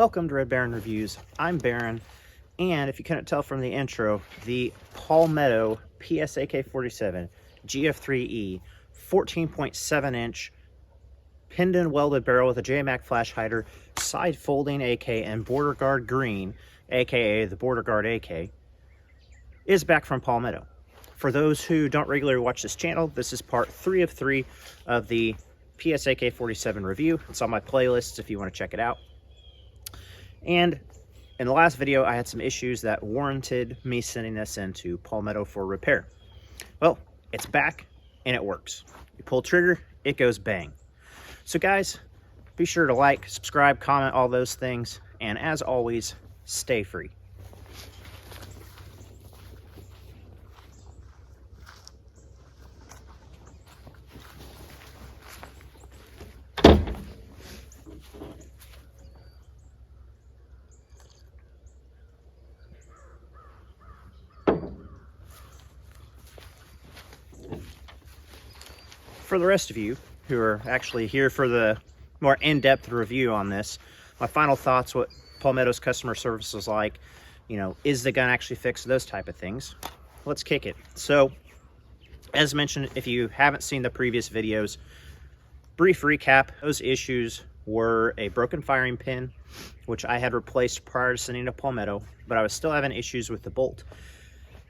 Welcome to Red Baron Reviews. I'm Baron, and if you couldn't tell from the intro, the Palmetto PSAK47 GF3-E 14.7-inch pinned and welded barrel with a JMac flash hider, side folding AK, and border guard green, aka the border guard AK, is back from Palmetto. For those who don't regularly watch this channel, this is part 3 of 3 of the PSAK47 review. It's on my playlist if you want to check it out. And in the last video, I had some issues that warranted me sending this into Palmetto for repair. Well, it's back and it works. You pull trigger, it goes bang. So guys, be sure to like, subscribe, comment, all those things. And as always, stay free. For the rest of you who are actually here for the more in-depth review on this, my final thoughts, what Palmetto's customer service was like, is the gun actually fixed, those type of things. Let's kick it. So, as mentioned, if you haven't seen the previous videos, brief recap, those issues were a broken firing pin, which I had replaced prior to sending to Palmetto, but I was still having issues with the bolt.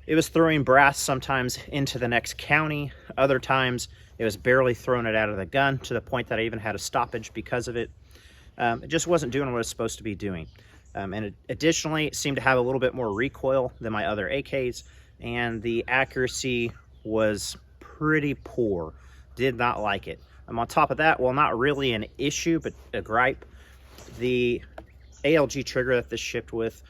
It was throwing brass sometimes into the next county, other times it was barely throwing it out of the gun to the point that I even had a stoppage because of it. It just wasn't doing what it was supposed to be doing. And additionally, it seemed to have a little bit more recoil than my other AKs, and the accuracy was pretty poor. Did not like it. On top of that, well, not really an issue, but a gripe, the ALG trigger that this shipped with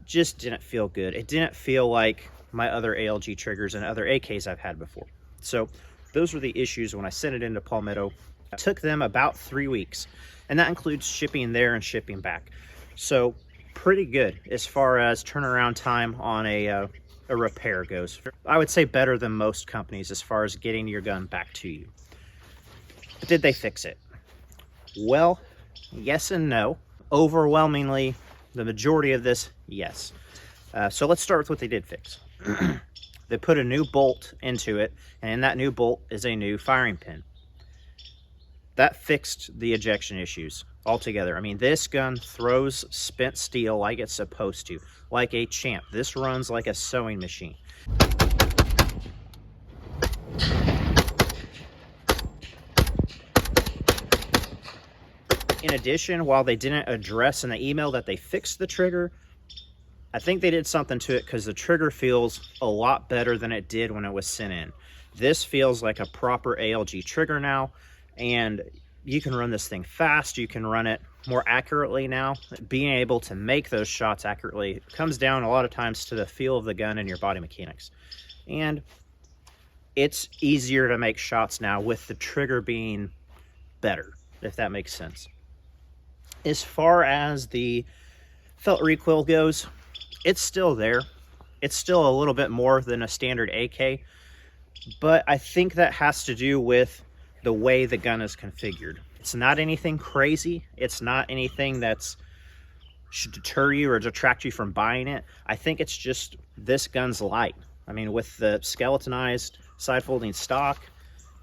just didn't feel good. It didn't feel like my other ALG triggers and other AKs I've had before. So those were the issues when I sent it into Palmetto. It took them about 3 weeks, and that includes shipping there and shipping back. So pretty good as far as turnaround time on a repair goes. I would say better than most companies as far as getting your gun back to you. But did they fix it? Well, yes and no. Overwhelmingly, the majority of this, yes. So let's start with what they did fix. They put a new bolt into it, and in that new bolt is a new firing pin. That fixed the ejection issues altogether. I mean, this gun throws spent steel like it's supposed to, like a champ. This runs like a sewing machine. In addition, while they didn't address in the email that they fixed the trigger, I think they did something to it because the trigger feels a lot better than it did when it was sent in. This feels like a proper ALG trigger now, and you can run this thing fast. You can run it more accurately now. Being able to make those shots accurately comes down a lot of times to the feel of the gun and your body mechanics. And it's easier to make shots now with the trigger being better, if that makes sense. As far as the felt recoil goes, it's still there. It's still a little bit more than a standard AK, but I think that has to do with the way the gun is configured. It's not anything crazy. It's not anything that's should deter you or detract you from buying it. I think it's just this gun's light. I mean, with the skeletonized side folding stock,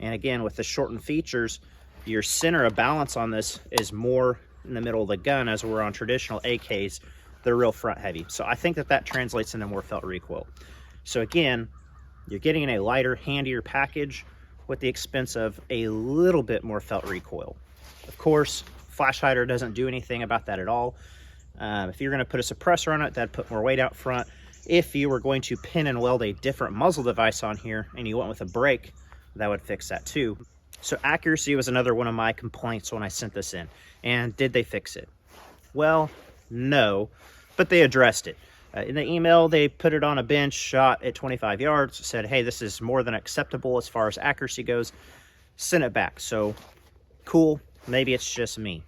and again with the shortened features, your center of balance on this is more in the middle of the gun, as we're on traditional AKs. They're real front heavy. So I think that translates into more felt recoil. So again, you're getting a lighter, handier package with the expense of a little bit more felt recoil. Of course, flash hider doesn't do anything about that at all. If you're going to put a suppressor on it, that'd put more weight out front. If you were going to pin and weld a different muzzle device on here and you went with a brake, that would fix that too. So accuracy was another one of my complaints when I sent this in. And did they fix it? Well, no, but they addressed it. In the email, they put it on a bench, shot at 25 yards, said, hey, this is more than acceptable as far as accuracy goes. Sent it back. So cool, maybe it's just me.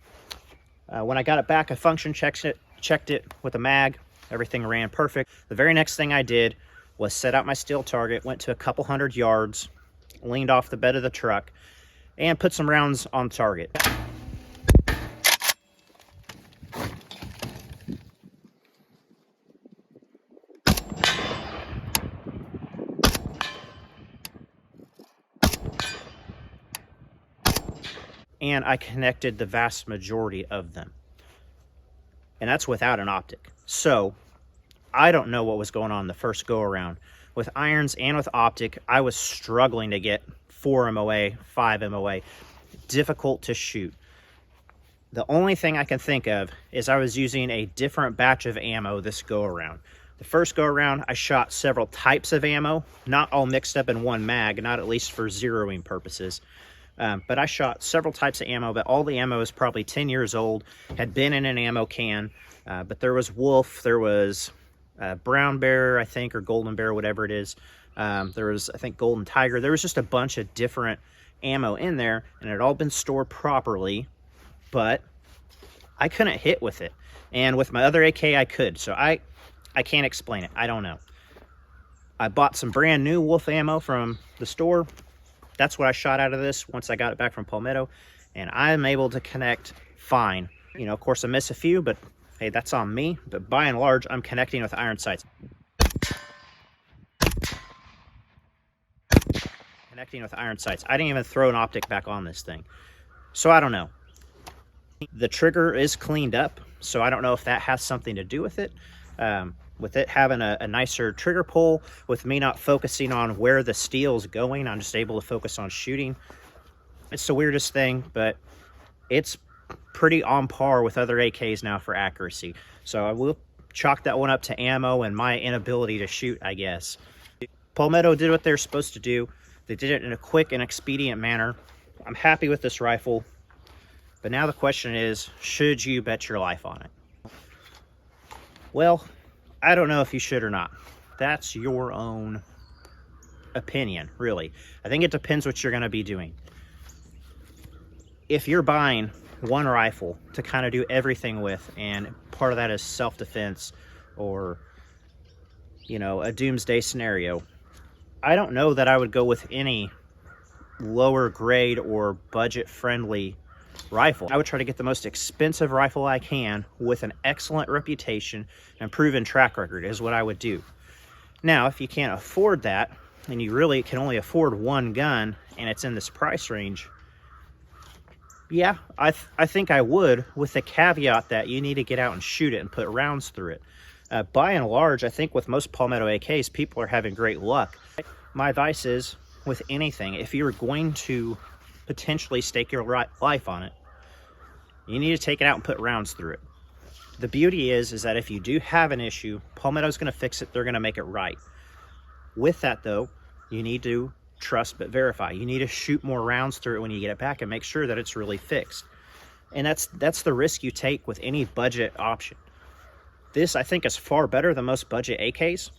When I got it back, I function checked it with a mag. Everything ran perfect. The very next thing I did was set out my steel target, went to a couple hundred yards, leaned off the bed of the truck, and put some rounds on target. and I connected the vast majority of them. And that's without an optic. So I don't know what was going on the first go around. With irons and with optic, I was struggling to get 4 MOA, 5 MOA, difficult to shoot. The only thing I can think of is I was using a different batch of ammo this go around. The first go around, I shot several types of ammo, not all mixed up in one mag, not at least for zeroing purposes. But I shot several types of ammo, but all the ammo is probably 10 years old, had been in an ammo can. But there was Wolf, there was Brown Bear, I think, or Golden Bear, whatever it is. There was, I think, Golden Tiger. There was just a bunch of different ammo in there, and it had all been stored properly, but I couldn't hit with it. And with my other AK, I could. So I can't explain it. I don't know. I bought some brand new Wolf ammo from the store. That's what I shot out of this once I got it back from Palmetto, and I'm able to connect fine. You know, of course I miss a few, but hey, that's on me. But by and large, I'm connecting with iron sights. Connecting with iron sights. I didn't even throw an optic back on this thing. So I don't know. The trigger is cleaned up, so I don't know if that has something to do with it. With it having a nicer trigger pull, with me not focusing on where the steel's going, I'm just able to focus on shooting. It's the weirdest thing, but it's pretty on par with other AKs now for accuracy. So I will chalk that one up to ammo and my inability to shoot, I guess. Palmetto did what they're supposed to do. They did it in a quick and expedient manner. I'm happy with this rifle, but now the question is, should you bet your life on it? Well, I don't know if you should or not. That's your own opinion, really. I think it depends what you're going to be doing. If you're buying one rifle to kind of do everything with, and part of that is self-defense or, you know, a doomsday scenario, I don't know that I would go with any lower grade or budget-friendly rifle. I would try to get the most expensive rifle I can with an excellent reputation and proven track record is what I would do. Now, if you can't afford that, and you really can only afford one gun, and it's in this price range, yeah, I think I would, with the caveat that you need to get out and shoot it and put rounds through it. By and large, I think with most Palmetto AKs, people are having great luck. My advice is, with anything, if you're going to potentially stake your life on it, you need to take it out and put rounds through it. The beauty is that if you do have an issue, Palmetto's going to fix it. They're going to make it right. With that, though, you need to trust but verify. You need to shoot more rounds through it when you get it back and make sure that it's really fixed. And that's the risk you take with any budget option. This, I think, is far better than most budget AKs,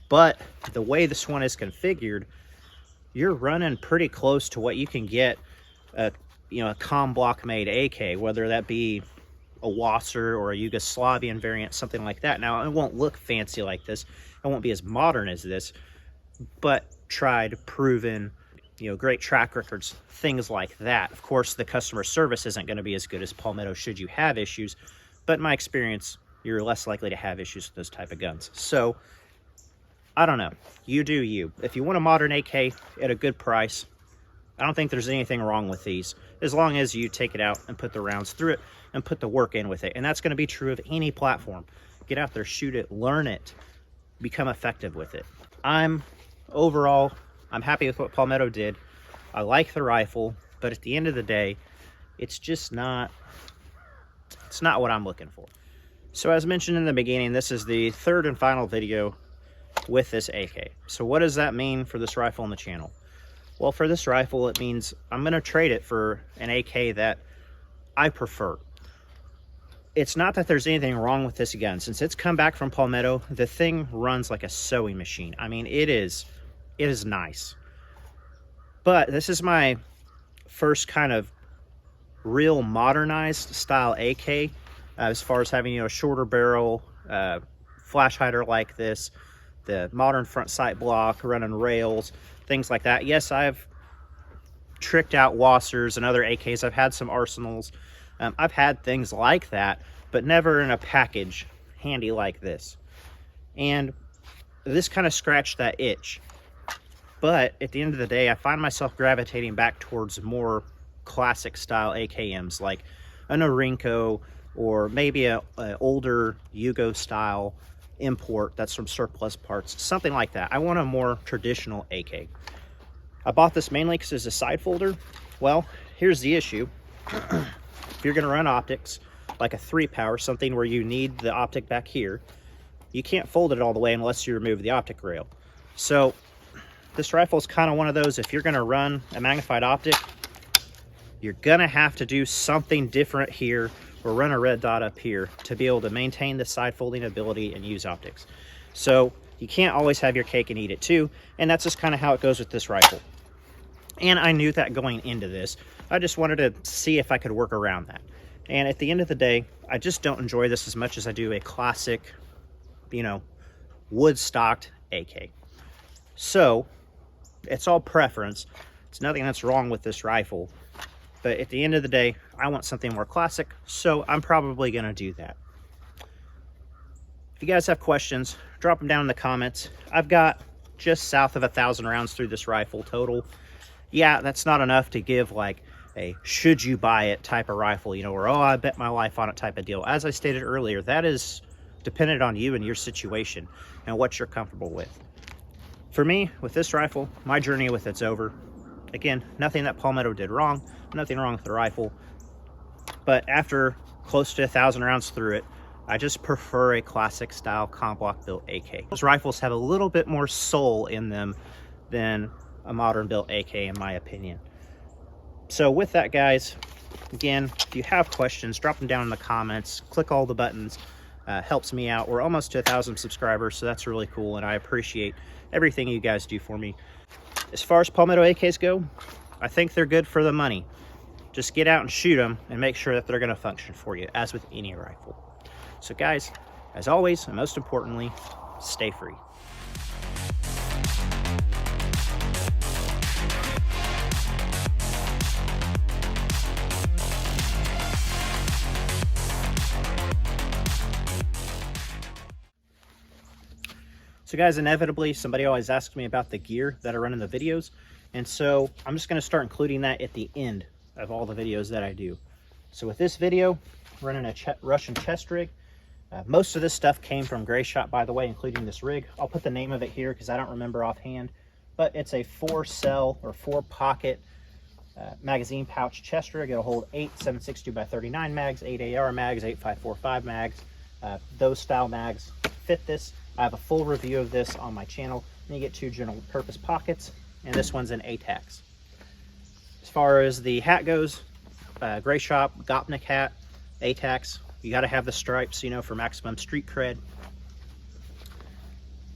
but the way this one is configured, you're running pretty close to what you can get a com block made AK, whether that be a Wasser or a Yugoslavian variant, something like that. Now, it won't look fancy like this. It won't be as modern as this, but tried, proven, great track records, things like that. Of course, the customer service isn't going to be as good as Palmetto should you have issues, but in my experience, you're less likely to have issues with those type of guns. So, I don't know. You do you. If you want a modern AK at a good price, I don't think there's anything wrong with these, as long as you take it out and put the rounds through it and put the work in with it. And that's going to be true of any platform. Get out there, shoot it, learn it, become effective with it. Overall, I'm happy with what Palmetto did. I like the rifle, but at the end of the day, it's just not, it's not what I'm looking for. So as mentioned in the beginning, this is the third and final video with this AK. So what does that mean for this rifle on the channel? Well, for this rifle, it means I'm going to trade it for an AK that I prefer. It's not that there's anything wrong with this gun. Since it's come back from Palmetto, the thing runs like a sewing machine. I mean, it is nice. But this is my first kind of real modernized style AK, as far as having, a shorter barrel, flash hider like this, the modern front sight block, running rails, things like that. Yes, I've tricked out Wassers and other AKs. I've had some Arsenals. I've had things like that, but never in a package handy like this. And this kind of scratched that itch. But at the end of the day, I find myself gravitating back towards more classic style AKMs like an Orinco or maybe a older Yugo style import that's from surplus parts, something like that. I want a more traditional AK. I bought this mainly because it's a side folder. Well, here's the issue. If you're going to run optics like a 3-power, something where you need the optic back here, you can't fold it all the way unless you remove the optic rail. So this rifle is kind of one of those, if you're going to run a magnified optic, you're going to have to do something different here or run a red dot up here to be able to maintain the side folding ability and use optics. So you can't always have your cake and eat it too, and that's just kind of how it goes with this rifle. And I knew that going into this. I just wanted to see if I could work around that. And at the end of the day, I just don't enjoy this as much as I do a classic, you know, wood-stocked AK. So it's all preference. It's nothing that's wrong with this rifle. But at the end of the day, I want something more classic, so I'm probably going to do that. If you guys have questions, drop them down in the comments. I've got just south of 1,000 rounds through this rifle total. Yeah, that's not enough to give like a should you buy it type of rifle, you know, or oh, I bet my life on it type of deal. As I stated earlier, that is dependent on you and your situation and what you're comfortable with. For me, with this rifle, my journey with it's over. Again, nothing that Palmetto did wrong, nothing wrong with the rifle. But after close to 1,000 rounds through it, I just prefer a classic style comp block built AK. Those rifles have a little bit more soul in them than a modern built AK, in my opinion. So with that, guys, again, if you have questions, drop them down in the comments. Click all the buttons. Helps me out. We're almost to 1,000 subscribers, so that's really cool, and I appreciate everything you guys do for me. As far as Palmetto AKs go, I think they're good for the money. Just get out and shoot them and make sure that they're going to function for you, as with any rifle. So guys, as always, and most importantly, stay free. So guys, inevitably, somebody always asks me about the gear that I run in the videos. And so I'm just going to start including that at the end of all the videos that I do. So with this video, running a Russian chest rig. Most of this stuff came from Gray Shop, by the way, including this rig. I'll put the name of it here because I don't remember offhand. But it's a 4-cell or 4-pocket magazine pouch chest rig. It'll hold 8 7.62x39 mags, 8 AR mags, 8 5.45 mags. Those style mags fit this. I have a full review of this on my channel. And you get 2 general purpose pockets, and this one's an ATAX. As far as the hat goes, Gray Shop, Gopnik hat, ATAX. You got to have the stripes, you know, for maximum street cred.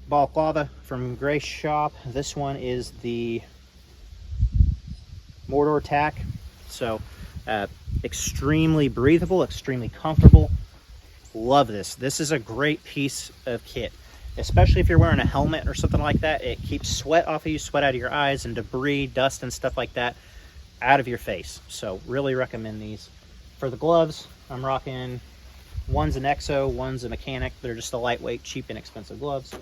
Balaclava from Gray Shop. This one is the Mordor tack. So extremely breathable, extremely comfortable. Love this. This is a great piece of kit, especially if you're wearing a helmet or something like that. It keeps sweat off of you, sweat out of your eyes, and debris, dust, and stuff like that out of your face. So really recommend these. For the gloves, I'm rocking, one's an EXO, one's a mechanic. They're just a lightweight, cheap, inexpensive gloves.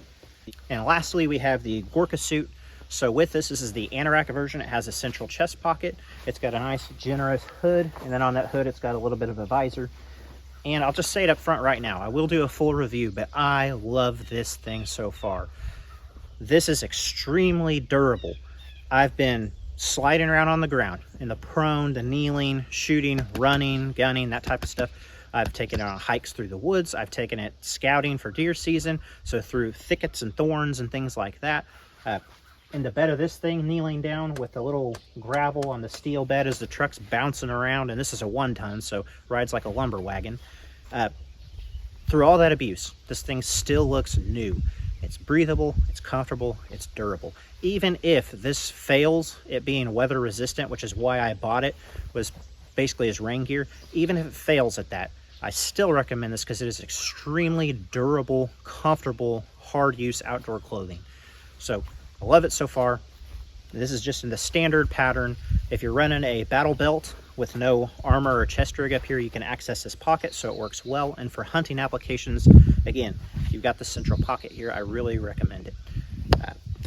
And lastly, we have the Gorka suit. So with this is the anorak version. It has a central chest pocket. It's got a nice, generous hood, and then on that hood, it's got a little bit of a visor. And I'll just say it up front right now, I will do a full review, but I love this thing so far. This is extremely durable. I've been sliding around on the ground in the prone, the kneeling, shooting, running, gunning, that type of stuff. I've taken it on hikes through the woods. I've taken it scouting for deer season, so through thickets and thorns and things like that. In the bed of this thing, kneeling down with the little gravel on the steel bed as the truck's bouncing around, and this is a 1-ton, so rides like a lumber wagon. Through all that abuse, this thing still looks new. It's breathable, it's comfortable, it's durable. Even if this fails at being weather resistant, which is why I bought it, was basically as rain gear, even if it fails at that, I still recommend this because it is extremely durable, comfortable, hard use outdoor clothing. So I love it so far. This is just in the standard pattern. If you're running a battle belt with no armor or chest rig up here, you can access this pocket, so it works well. And for hunting applications, again, you've got the central pocket here. I really recommend it.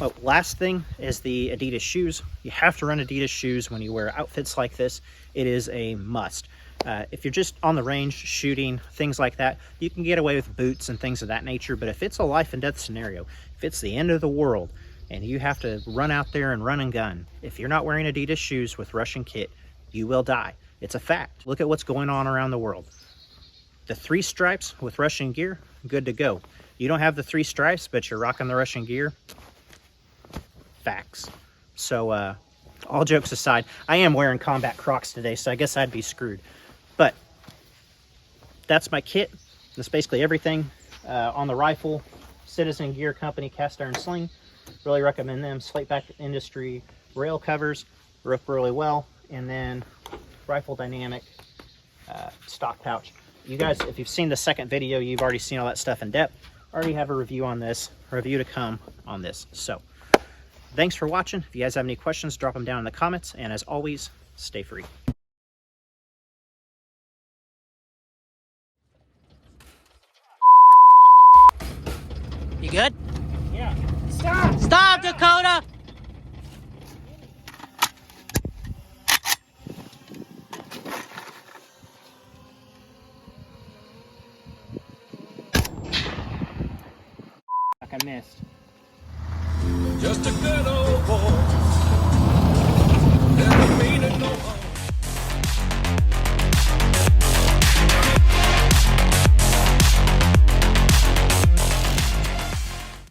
Oh, last thing is the Adidas shoes. You have to run Adidas shoes when you wear outfits like this. It is a must. If you're just on the range shooting, things like that, you can get away with boots and things of that nature. But if it's a life and death scenario, if it's the end of the world and you have to run out there and run and gun, if you're not wearing Adidas shoes with Russian kit, you will die. It's a fact. Look at what's going on around the world. The 3 stripes with Russian gear, good to go. You don't have the 3 stripes, but you're rocking the Russian gear. Facts. So all jokes aside, I am wearing combat Crocs today, so I guess I'd be screwed. But that's my kit. That's basically everything on the rifle. Citizen Gear Company cast iron sling. Really recommend them. Slate back industry rail covers work really well. And then Rifle Dynamic stock pouch. You guys, if you've seen the second video, you've already seen all that stuff in depth. Already have a review on this, a review to come on this. So thanks for watching. If you guys have any questions, drop them down in the comments. And as always, stay free. You good? Yeah. Stop, Dakota! Like I missed. Just a good old